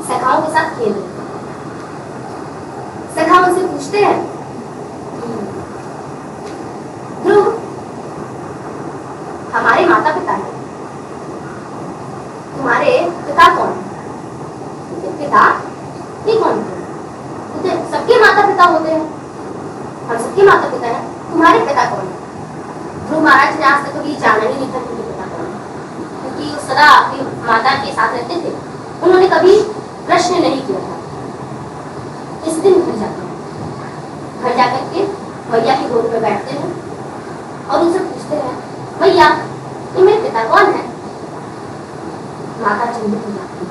सखाओं के साथ खेल रहे। सखा उनसे पूछते हैं, ध्रुव हमारे माता पिता हैं, तुम्हारे पिता कौन है? पिता ये कौन है? सबके माता पिता होते हैं, हम सबके माता पिता हैं, तुम्हारे पिता कौन है? ध्रुव महाराज ने आज तक कभी जाना ही नहीं था कि पिता कौन है, क्योंकि वो सदा अपनी माता के साथ रहते थे। उन्होंने कभी प्रश्न नहीं किया था। इस दिन घर जाते हैं, घर जाकर के मैया की गोद में बैठते हैं और उनसे पूछते हैं, मैया ये मेरे पिता कौन है? माता चिंतित हो जाती है,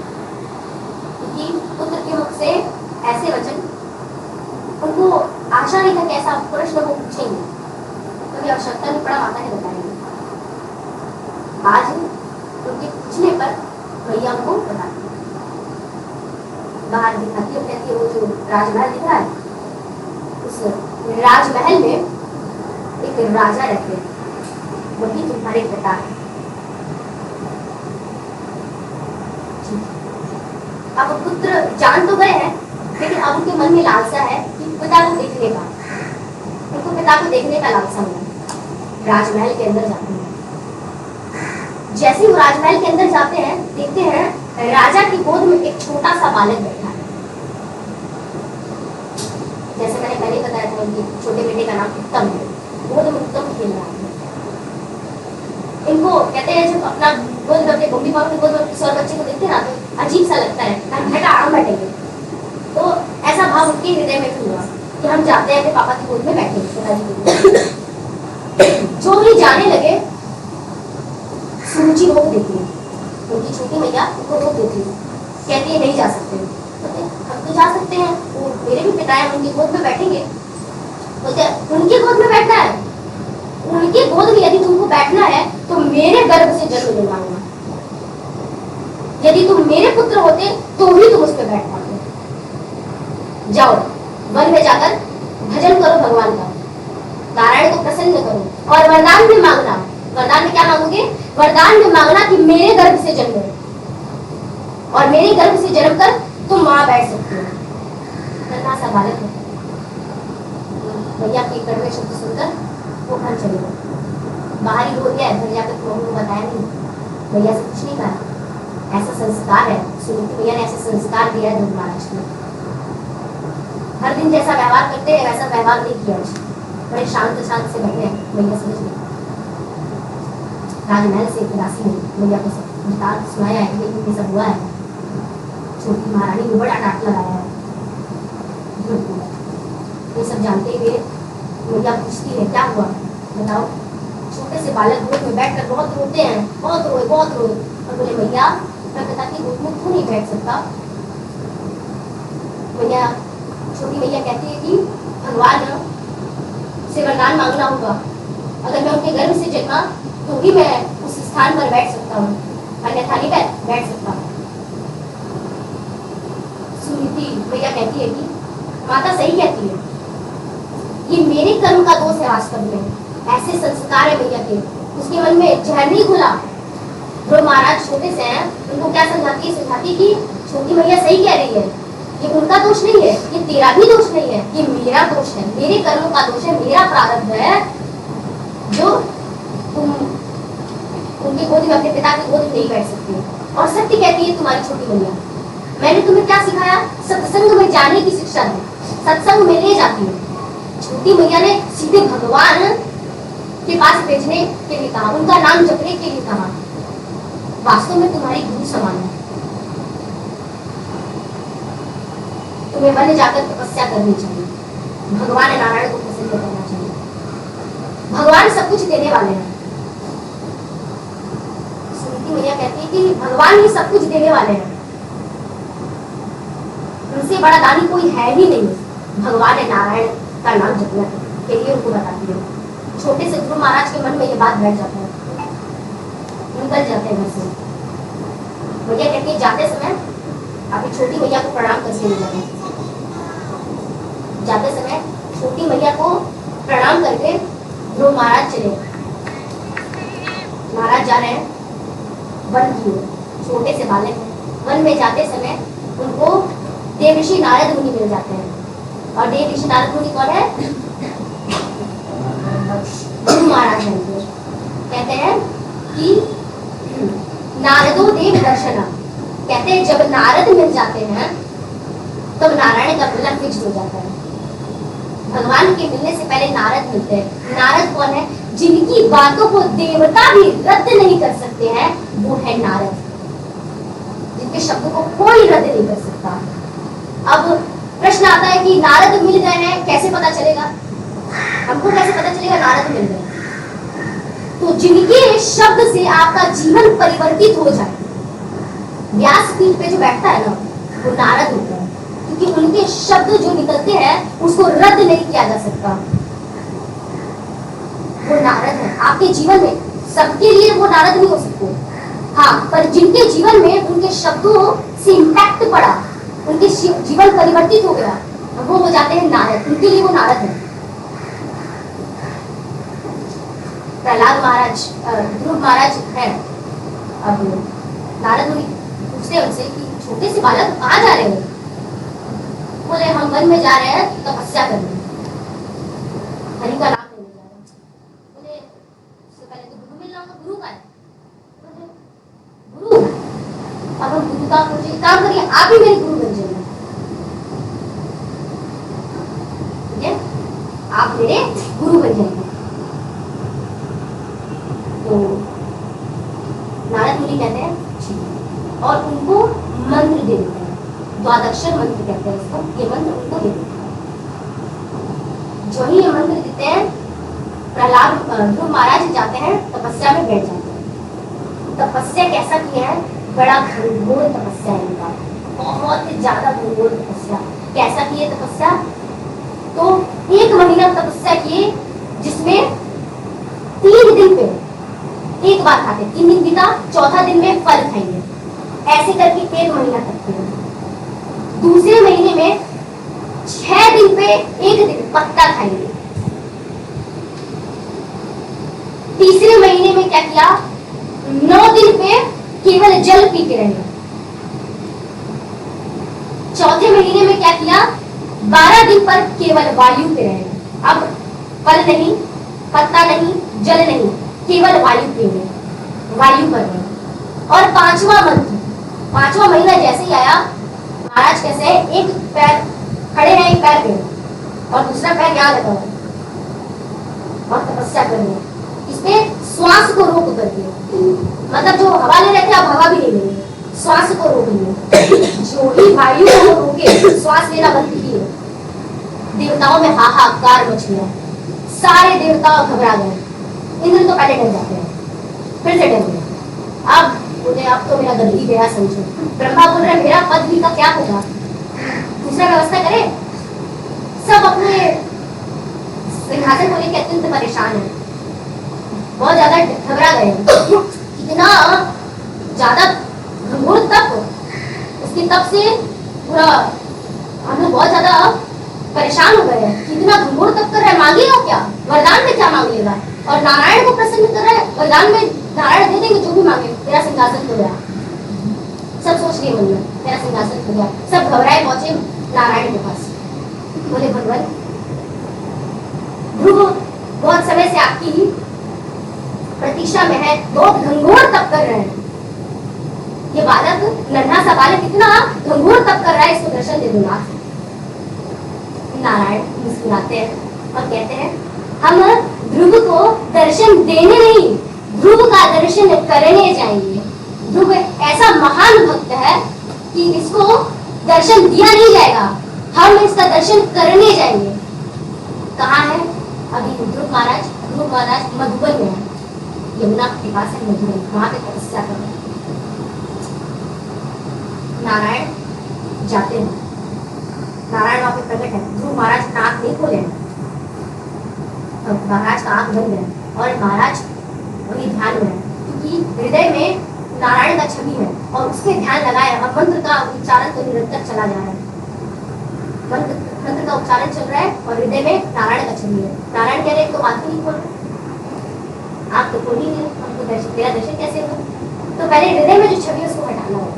क्योंकि पुत्र के मुख से ऐसे वचन, उनको आशा नहीं था कि ऐसा प्रश्न वो पूछेंगे, कभी आवश्यकता नहीं पड़ा, माता ने बताएंगे। आज उनके पूछने पर मैया उनको बताती है, बाहर दिखाती है, कहती है वो जो राजमहल दिख रहा है, उस राजमहल में एक राजा रहते हैं, वही तुम्हारे पिता है। अब पुत्र जान तो गए हैं, लेकिन अब उनके मन में लालसा है कि पिता को देखने का, उनको पिता को देखने का लालसा हुआ। राजमहल के अंदर जाते हैं। जैसे वो राजमहल के अंदर जाते हैं, देखते हैं राजा की गोद में एक छोटा सा बालक बैठा है। जैसे मैंने पहले बताया था, उनके छोटे बेटे का नाम उत्तम है, गोद में उत्तम खेल रहा है। इनको कहते हैं जब अपना गोद में अपने मम्मी पापा की गोद में किसी और बच्चे को देखते हैं ना, तो अजीब सा लगता है, बेटा आराम बैठेंगे। तो ऐसा भाव उनके हृदय में हुआ कि हम चाहते हैं कि पापा की गोद में बैठे, पिताजी जो ही जाने लगे, सुरुचि रोक देती है, उनकी छोटी मैया उनको रोक देती है, कहती है नहीं जा सकते। हम तो जा सकते हैं, वो मेरे भी पिता है, उनकी गोद में बैठेंगे। बोलते उनकी गोद में बैठना है? उनकी गोद में यदि तुमको बैठना है तो मेरे गर्भ से जन्म लेना होगा। यदि तुम मेरे पुत्र होते तो ही तुम उस पर बैठ पाते। जाओ वन में जाकर भजन करो भगवान का, नारायण को प्रसन्न करो और वरदान भी मांगना। वरदान में क्या मांगोगे? वरदान में मांगना कि मेरे गर्भ से जन्म लो और मेरे गर्भ से जन्म कर तुम वहां बैठ सकते हो। नन्हा सा बालक है, भैया के कड़वे शब्द सुनकर वो घर चले गए। बाहर ही हो गया, घर जाकर मम्मी को बताया नहीं, भैया से कुछ नहीं कहा। ऐसा संस्कार है, सुनीति भैया ने ऐसा संस्कार दिया है ध्रुव महाराज को। हर दिन जैसा व्यवहार करते हैं वैसा व्यवहार नहीं किया, बड़े शांत शांत से बैठे हैं। भैया समझ गए। राजमहल से दासी ने भैया को सब सुनाया है कि ये सब हुआ है। छोटी महारानी को बड़ा डांट लगाया है। ये सब जानते हुए भैया पूछती है क्या हुआ बताओ। छोटे से बालक गोद में बैठकर बहुत रोते हैं, बहुत रोए बहुत रोए, और बोले भैया मैं पिता की गोद में क्यों नहीं बैठ सकता। भैया छोटी भैया कहती है कि भगवान से वरदान मांगना होगा, अगर मैं उनके गर्भ से जन्मा तो ही मैं उस स्थान पर बैठ सकता हूँ, अन्यथा नहीं बैठ सकता। सुनीति भैया कहती है कि माता सही कहती है, ये मेरे कर्म का दोष है। वास्तव में ऐसे संस्कार है भैया के, उसके मन में जहर नहीं घुला। जो महाराज छोटे से हैं, उनको क्या समझाती कि छोटी भैया सही कह रही है, ये उनका दोष नहीं है, ये तेरा भी दोष नहीं है, ये मेरा दोष है, मेरे कर्मों का दोष है, मेरा प्रारब्ध है जो तुम गोद में, अपने पिता की गोद में नहीं बैठ सकती। और सत्य कहती है तुम्हारी छोटी मैया, मैंने तुम्हें क्या सिखाया? सत्संग में जाने की शिक्षा दी, सत्संग में ले जाती है। छोटी मैया ने सीधे भगवान के पास भेजने के लिए कहा, उनका नाम जपने के लिए कहा। वास्तव में तुम्हारी गुरु समान है। तुम्हें वन जाकर तपस्या करनी चाहिए, भगवान नारायण को प्रसन्न करना चाहिए। भगवान सब कुछ देने वाले हैं। स्मृति मैया कहती है कि भगवान ही सब कुछ देने वाले हैं, उनसे बड़ा दानी कोई है ही नहीं। भगवान नारायण का नाम जपने के लिए उनको बताती है। छोटे से गुरु महाराज के मन में ये बात बैठ जाता है, निकल जाते हैं घर से। भैया कहती है जाते समय अपनी छोटी मैया को प्रणाम करके ले जाते हैं। जाते समय छोटी मैया को प्रणाम करके ध्रुव महाराज चले। महाराज जा रहे हैं वन की ओर, छोटे से बालक हैं। वन में जाते समय उनको देव ऋषि नारद मुनि मिल जाते हैं। और देव ऋषि नारद मुनि कौन है? ध्रुव महाराज हैं। कहते हैं कि नारदो देव दर्शना, कहते हैं जब नारद मिल जाते हैं तब नारायण का मिलन फिक्स हो जाता है। भगवान के मिलने से पहले नारद मिलते हैं। नारद कौन है? जिनकी बातों को देवता भी रद्द नहीं कर सकते हैं, वो है नारद। जिनके शब्दों को कोई रद्द नहीं कर सकता। अब प्रश्न आता है कि नारद मिल गए हैं, कैसे पता चलेगा? हमको कैसे पता चलेगा नारद मिल गए? तो जिनके शब्द से आपका जीवन परिवर्तित हो जाए, व्यासपीठ पे जो बैठता है ना, वो नारद होता है। क्योंकि उनके शब्द जो निकलते हैं उसको रद्द नहीं किया जा सकता। वो नारद है आपके जीवन में। सबके लिए वो नारद नहीं हो सकते, हाँ, पर जिनके जीवन में उनके शब्दों से इम्पैक्ट पड़ा, उनके जीवन परिवर्तित हो गया, वो हो जाते हैं नारद। उनके लिए वो नारद है। प्रहलाद महाराज, ध्रुव महाराज है। अब नारद मुनि पूछते हैं उनसे कि छोटे से बालक कहाँ जा रहे हो? बोले हम वन में जा रहे हैं तपस्या करने, हरि का नाम लेने जा रहे हैं। बोले उससे पहले तो गुरु मिलना होगा, गुरु का है? बोले गुरु, अब हम गुरु का कुछ काम करिए, आप ही मेरे गुरु बन जाइए। ठीक है, आप मेरे गुरु बन जाइए। तो नारद मुनि कहते हैं और उनको मंत्र दे देते हैं, द्वादक्षर मंत्र कहते हैं इसको। ये मंत्र उनको दे देते हैं। जो ही ये मंत्र देते हैं, प्रहलाद ध्रुव महाराज जाते हैं तपस्या में बैठ जाते हैं। तपस्या कैसा किया है? बड़ा घनघोर तपस्या है इनका, बहुत ज्यादा घनघोर तपस्या। कैसा किए तपस्या? तो 1 महीना तपस्या किए, जिसमें 3 दिन पे एक बार खाते, 3 दिन बीता, चौथा दिन में फल खाएंगे। ऐसे करके 1 महीना तक किया। दूसरे महीने में 6 दिन पे 1 दिन पत्ता खाएंगे। तीसरे महीने में क्या किया? 9 दिन पे केवल जल पीते रहे। चौथे महीने में क्या किया? 12 दिन पर केवल वायु पे रहे। अब फल नहीं, पत्ता नहीं, जल नहीं, केवल वायु पीने, वायु पर रहे। और 5वां मंत्र, 5वां महीना जैसे ही आया, महाराज कैसे है? एक पैर खड़े हैं, एक पैर पे, और दूसरा पैर यहाँ लगा हुआ और तपस्या कर रहे हैं। इसपे श्वास को रोक करके, मतलब जो हवा ले रहे थे आप हवा भी नहीं लेंगे, श्वास को रोक लिए। जो ही वायु को रोके, श्वास लेना बंद किए, देवताओं में हाहाकार मच गया। सारे देवता घबरा गए। इंद्र तो पहले डर जाते हैं, फिर से डर गए। अब बोले अब तो मेरा गद्दी गया समझो। ब्रह्मा बोल रहे मेरा पद का क्या होगा? दूसरा व्यवस्था करे। सब अपने सिंहासन को लेकर अत्यंत परेशान है, बहुत ज्यादा घबरा गए। कितना ज्यादा घनघोर तप, उसके तप से पूरा हम लोग बहुत ज्यादा परेशान हो गए। कितना घनघोर तप कर रहा है, मांगेगा क्या? वरदान में क्या मांगेगा? और नारायण को प्रसन्न कर रहा है, वरदान में नारायण दे देंगे जो भी मांगे। तेरा सिंहासन खो गया, सब सोच लिए मन में, तेरा सिंहासन खो गया। सब घबराए पहुंचे नारायण के पास। बोले भगवान ध्रुव बहुत समय से आपकी प्रतीक्षा में है, बहुत घंघोर तप कर रहे हैं। ये बालक, नन्हा सा बालक इतना घंघोर तप कर रहा है, इसको दर्शन दे दूंगा। नारायण मुस्कुराते हैं और कहते हैं, हम ध्रुव को दर्शन देने नहीं, ध्रुव का दर्शन करने जाएंगे। ध्रुव ऐसा महान भक्त है कि इसको दर्शन दिया नहीं जाएगा, हम इसका दर्शन करने जाएंगे। कहाँ है? अभी ध्रुव महाराज मधुबन में है, यमुना के पास है मधुबन, वहां पे तपस्या कर रहे हैं। नारायण जाते हैं, नारायण वहां पे प्रकट है। ध्रुव महाराज का आंख नहीं खोले, महाराज का आंख बंद है और महाराज वही ध्यान में है, क्योंकि हृदय में नारायण का छवि है और उसके ध्यान लगाए और मंत्र का उच्चारण तो निरंतर चला जा रहा है। मंत्र का उच्चारण चल रहा है और हृदय में नारायण का छवि है। नारायण कह रहे तो आंख नहीं खोल, आप तो खोल ही नहीं, हमको तेरा दर्शन कैसे होगा? तो पहले हृदय में जो छवि है उसको हटाना होगा।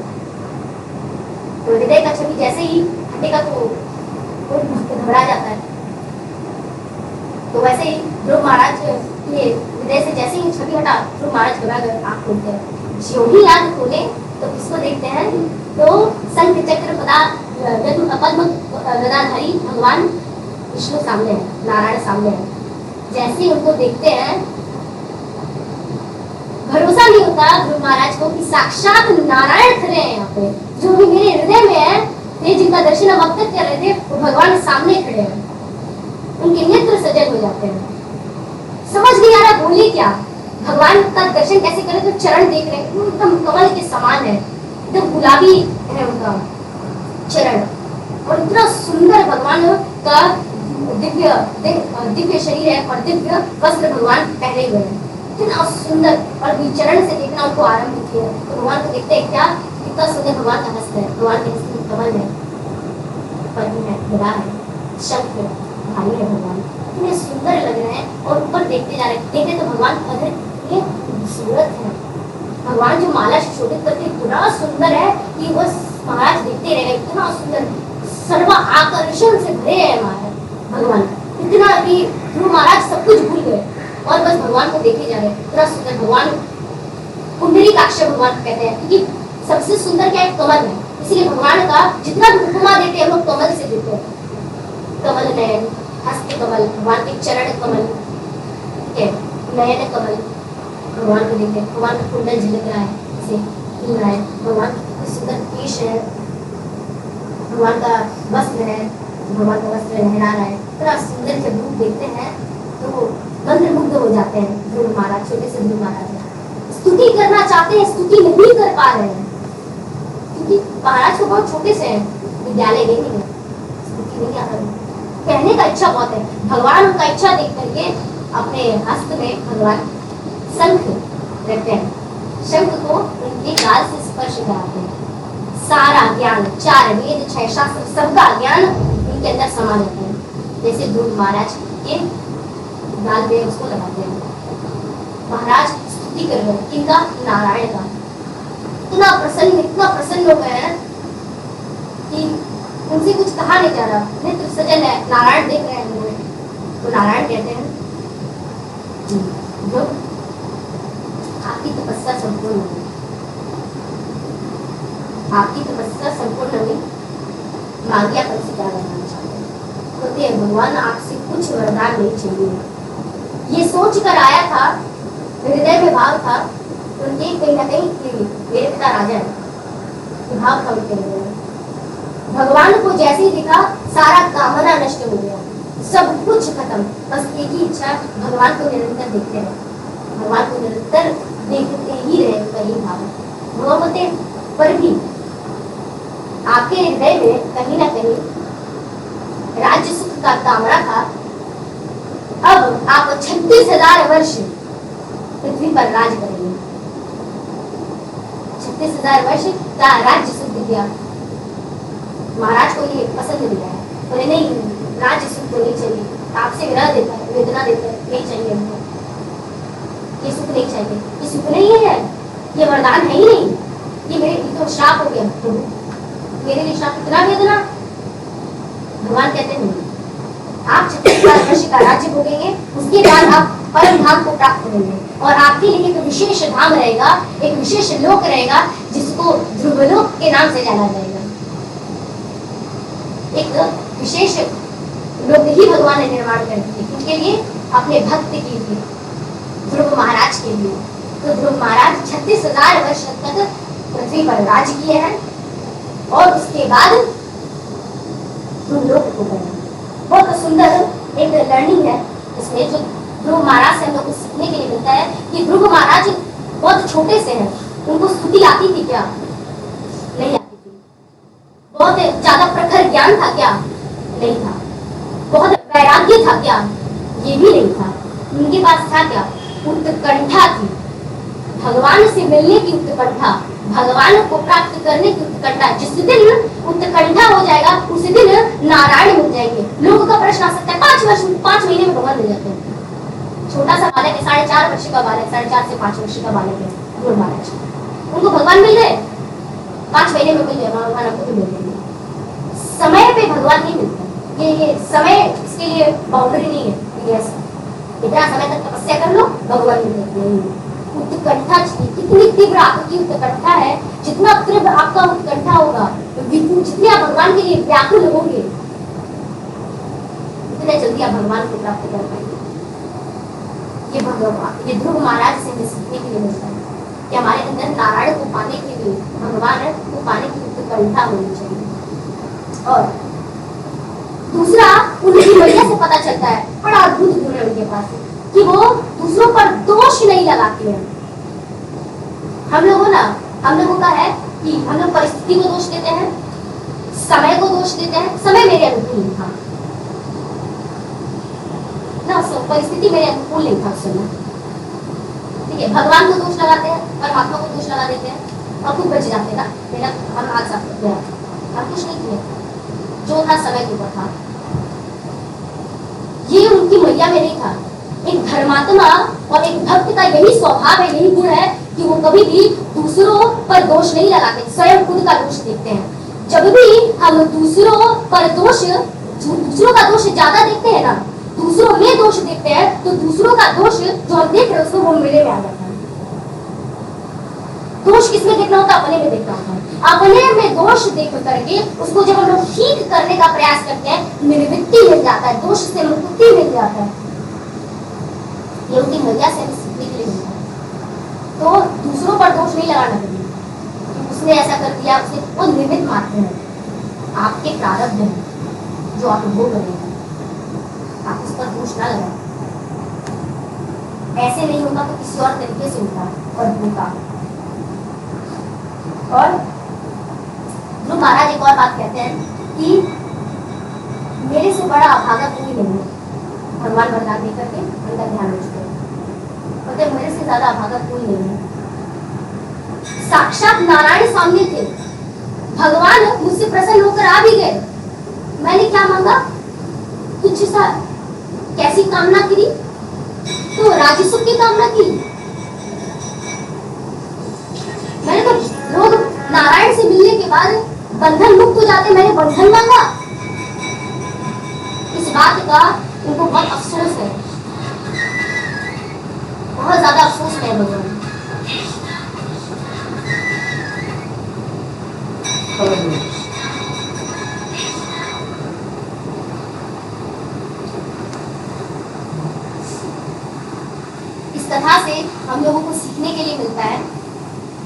तो हृदय का छवि जैसे ही हटेगा तो घबरा जाता है। तो वैसे ही ध्रुव महाराज के हृदय से जैसे ही छवि हटा, ध्रुव महाराज घबरा कर आंख खोलते हैं। जो ही आंख खोले तो किसको देखते हैं? तो शंख चक्र पद्म गदाधारी भगवान विष्णु सामने है, नारायण सामने है। जैसे ही उनको देखते हैं, भरोसा नहीं होता ध्रुव महाराज को कि साक्षात नारायण खड़े हैं यहाँ पे, जो भी मेरे हृदय में है, ये जिनका दर्शन हम अब तक कर रहे थे, वो भगवान सामने खड़े हैं। उनके नेत्र सजल हो जाते हैं, समझ नहीं आ रहा बोले क्या, भगवान का दर्शन कैसे करें? तो चरण देख रहे हैं, एकदम कमल के समान है, एकदम गुलाबी है उनका चरण, और इतना सुंदर भगवान का दिव्य शरीर है और दिव्य वस्त्र भगवान पहने हुए हैं, इतना सुंदर। और चरण से देखना उनको आरंभ किया तो भगवान को देखते हैं, क्या कितना सुंदर भगवान का हस्त है, भगवान के हस्त में कमल है, पद्म है, गदा है, शंख है, भाली है, भगवान इतने सुंदर लग रहे हैं। और ऊपर देखते जा रहे हैं, देखते तो भगवान अगर ये खूबसूरत है, भगवान जो माला सुशोभित करके इतना सुंदर है कि वो महाराज देखते रहे, इतना सुंदर, सर्व आकर्षण से भरे है महाराज भगवान, इतना भी ध्रुव महाराज सब कुछ भूल गए और बस भगवान को देखे जा रहे हैं। इतना सुंदर भगवान, पुंडरीकाक्ष भगवान कहते हैं, क्योंकि सबसे सुंदर क्या है? कमल है, इसलिए भगवान का जितना भी उपमा देते हैं लोग कमल से देते हैं। कमल नयन, हस्त कमल, भगवान के चरण कमल, ठीक है, नयन कमल, भगवान को देखे, भगवान का कुंडल झलक रहा है, इसे हिल रहा है, भगवान का सुंदर केश है, भगवान का वस्त्र है, भगवान का वस्त्र लहरा रहा है, इतना सुंदर जब रूप देखते हैं तो मंत्रमुग्ध हो जाते हैं। ध्रुव महाराज, छोटे से ध्रुव महाराज स्तुति करना चाहते हैं, स्तुति नहीं कर पा रहे हैं, क्योंकि महाराज को बहुत छोटे से विद्यालय गए नहीं है, स्तुति नहीं आता, कहने का इच्छा बहुत है। भगवान उनका इच्छा देख करके अपने हस्त में भगवान शंख रखते हैं, शंख को उनके गाल से स्पर्श कराते हैं। सारा ज्ञान, 4 वेद 6 शास्त्र, सबका ज्ञान उनके अंदर समा जाता है। जैसे ध्रुव महाराज के गाल पे उसको लगाते हैं। महाराज स्तुति कर रहे हैं, किनका? नारायण का। इतना प्रसन्न हो गए हैं कि उनसे कुछ कहा नहीं जा रहा, नेत्र सजल है, नारायण देख रहे हैं। तो नारायण कहते हैं, ध्रुव आपकी तपस्या संपूर्ण हुई, आपकी तपस्या संपूर्ण हुई, मांगिए आप हमसे क्या वरदान चाहते हैं? कहते हैं, भगवान आपसे कुछ वरदान नहीं चाहिए। ये सोच कर आया था, हृदय में भाव था उनके कहीं ना कहीं कि मेरे पिता राजा है, भाव था उनके हृदय में। भगवान को जैसे ही दिखा, सारा कामना नष्ट हो गया, सब कुछ खत्म, बस एक ही इच्छा, भगवान को निरंतर देखते रहे, भगवान को निरंतर देखते ही रहे, कहीं भाव भगवते पर भी आपके हृदय में कहीं ना कहीं राज्य सुख का कामना था। अब आप 36,000 वर्ष पृथ्वी पर राज करेंगे, 36,000 वर्ष का राज्य सुख दिया। महाराज को ये पसंद नहीं आया, बोले नहीं, राज्य सुख तो नहीं चाहिए, आपसे विरह देता है, वेदना देता है, नहीं चाहिए हमको, ये सुख नहीं चाहिए, ये सुख नहीं है, ये वरदान है ही नहीं, ये मेरे लिए तो श्राप हो गया, मेरे लिए श्राप, इतना वेदना। भगवान कहते हैं, आप 36,000 वर्ष का राज्य भोगेंगे, उसके बाद आप परम धाम को प्राप्त करेंगे। और आपके लिए एक विशेष धाम रहेगा, एक विशेष लोक रहेगा जिसको ध्रुवलोक के नाम से जाना जाएगा। एक विशेष लोक ही भगवान ने निर्माण कर दिए, उनके लिए, अपने भक्त के लिए, ध्रुव महाराज के लिए। तो ध्रुव महाराज 36,000 वर्ष तक पृथ्वी पर राज किए हैं और उसके बाद ध्रुवलोक को गए। बहुत सुंदर एक लर्निंग है इसमें, जो ध्रुव महाराज से हम लोग को सीखने के लिए मिलता है कि ध्रुव महाराज बहुत छोटे से हैं, उनको स्तुति आती थी क्या? नहीं आती थी। बहुत ज्यादा प्रखर ज्ञान था क्या? नहीं था। बहुत वैराग्य था क्या? ये भी नहीं था। उनके पास था क्या? उत्कंठा थी, भगवान से मिलने की उत्कंठा, भगवान को प्राप्त करने की उत्कंठा। जिस दिन उत्कंठा हो जाएगा उस दिन नारायण मिल जाएंगे। लोगों का प्रश्न आ सकता है 5 महीने में भगवान मिल जाते हैं। छोटा सा बालक है, 4.5 वर्ष का बालक, 4.5 से 5 वर्ष का बालक है ध्रुव महाराज, उनको भगवान मिल गए, 5 महीने में मिल गए, भगवान आपको भी मिल जाएंगे। समय पे भगवान नहीं मिलता। ये समय इसके लिए बाउंड्री नहीं है, यस इतना समय तक तपस्या कर लो भगवान मिल जाएंगे। उत्कंठा चाहिए। कितनी तीव्र आपकी उत्कंठा है, जितना तीव्र आपका उत्कंठा होगा, जितने आप भगवान के लिए व्याकुल होंगे, उतने जल्दी आप भगवान को प्राप्त कर पाएंगे। ये भगवान, ये ध्रुव महाराज से हमें सीखने के लिए मिलता है कि हमारे अंदर नारायण को पाने के लिए, भगवान को पाने की उत्कंठा होनी चाहिए। और दूसरा, उनकी मैया से पता चलता है, बड़ा अद्भुत गुण है उनके पास, कि वो दूसरों पर दोष नहीं लगाते हैं। हम लोगों का है कि हम लोग परिस्थिति को दोष देते हैं, समय को दोष देते हैं। समय मेरे अनुकूल नहीं था ना, परिस्थिति मेरे अनुकूल नहीं था उस समय, ठीक है। भगवान को दोष लगाते हैं, परमात्मा को दोष लगा देते हैं और खुद बच जाते हैं ना, मेरा हम आज साफ कर दिया, हम कुछ नहीं किए, जो था समय के ऊपर था। ये उनकी मैया में नहीं था। एक धर्मात्मा और एक भक्त का यही स्वभाव है, यही गुण है कि वो कभी भी दूसरों पर दोष नहीं लगाते, स्वयं खुद का दोष देखते हैं। जब भी हम दूसरों पर दूसरों का दोष ज्यादा देखते हैं ना, दूसरों में दोष देखते हैं, तो दूसरों का दोष जो हम देख रहे हैं उसको वो मेरे में आ जाता है। दोष किसमें देखना होता है? अपने में देखना होता है। अपने में दोष देख करके उसको जब हम लोग ठीक करने का प्रयास करते हैं, निर्वृत्ति मिल जाता है, दोष से मुक्ति मिल जाता है। ये उनकी मैया से हमें सीखने के लिए मिलता है। तो दूसरों पर दोष नहीं लगाना चाहिए, उसने ऐसा कर दिया, उसने, वो निमित्त मात्र है, आपके प्रारब्ध है जो आप भोग रहे हैं, आप उस पर दोष ना लगाएं। ऐसे नहीं होगा तो किसी और तरीके से होगा और होगा। और ध्रुव महाराज एक और बात कहते हैं कि मेरे से बड़ा अभागा कोई नहीं है। भगवान वरदान दे करके उनका ध्यान रखते हैं, कहते मेरे से ज्यादा अभागा कोई नहीं है। साक्षात नारायण सामने थे, भगवान मुझसे प्रसन्न होकर आ भी गए। मैंने क्या मांगा? कुछ सा कैसी कामना की? तो राजसुख की कामना की। मैंने तो, लोग नारायण से मिलने के बाद बंधन मुक्त हो जाते, मैंने बंधन मांगा। इस बात का उनको बहुत अफसोस है, बहुत ज्यादा अफसोस है लोगों को। इस कथा से हम लोगों को सीखने के लिए मिलता है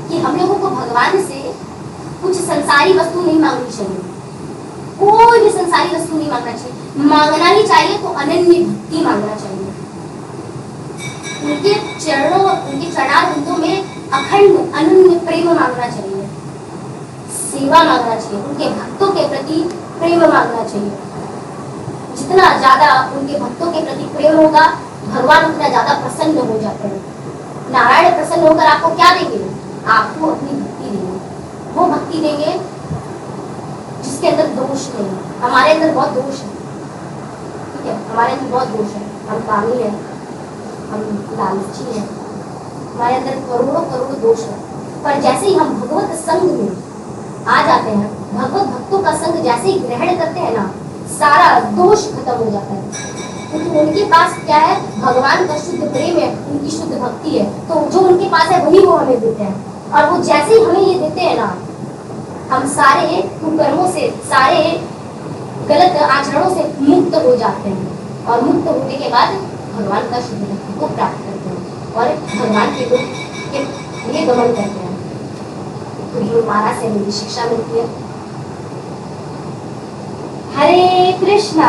कि हम लोगों को भगवान से कुछ संसारी वस्तु नहीं मांगनी चाहिए, कोई भी संसारी वस्तु नहीं मांगना चाहिए। मांगना ही चाहिए तो अनन्य भक्ति मांगना चाहिए, उनके चरणों, उनके चरणारविंदों में अखंड अनन्य प्रेम मांगना चाहिए, सेवा मांगना चाहिए, उनके भक्तों के प्रति प्रेम मांगना चाहिए। जितना ज्यादा उनके भक्तों के प्रति प्रेम होगा, भगवान उतना ज्यादा प्रसन्न हो जाते हैं। नारायण प्रसन्न होकर आपको क्या देंगे? आपको अपनी भक्ति देंगे, वो भक्ति देंगे जिसके अंदर दोष नहीं है। हमारे अंदर बहुत दोष है, ठीक है, हमारे अंदर बहुत दोष है, हम कामी है, हम लालची है, हमारे अंदर करोड़ों करोड़ों दोष है। पर जैसे ही हम भगवत संग में आ जाते हैं, भगवत भक्तों का संग जैसे ही ग्रहण करते हैं ना, सारा दोष खत्म हो जाता है। क्योंकि उनके पास क्या है, भगवान का शुद्ध प्रेम है, उनकी शुद्ध भक्ति है, तो जो उनके पास है वही वो हमें देते हैं। और वो जैसे ही हमें ये देते हैं ना, हम सारे कुकर्मों से, सारे गलत आचरणों से मुक्त हो जाते हैं, और मुक्त होने के बाद भगवान का शुद्ध भक्ति को प्राप्त करते हैं और भगवान के लिए गमन करते हैं। तो ध्रुव महाराज से हमें शिक्षा मिलती है। हरे कृष्णा।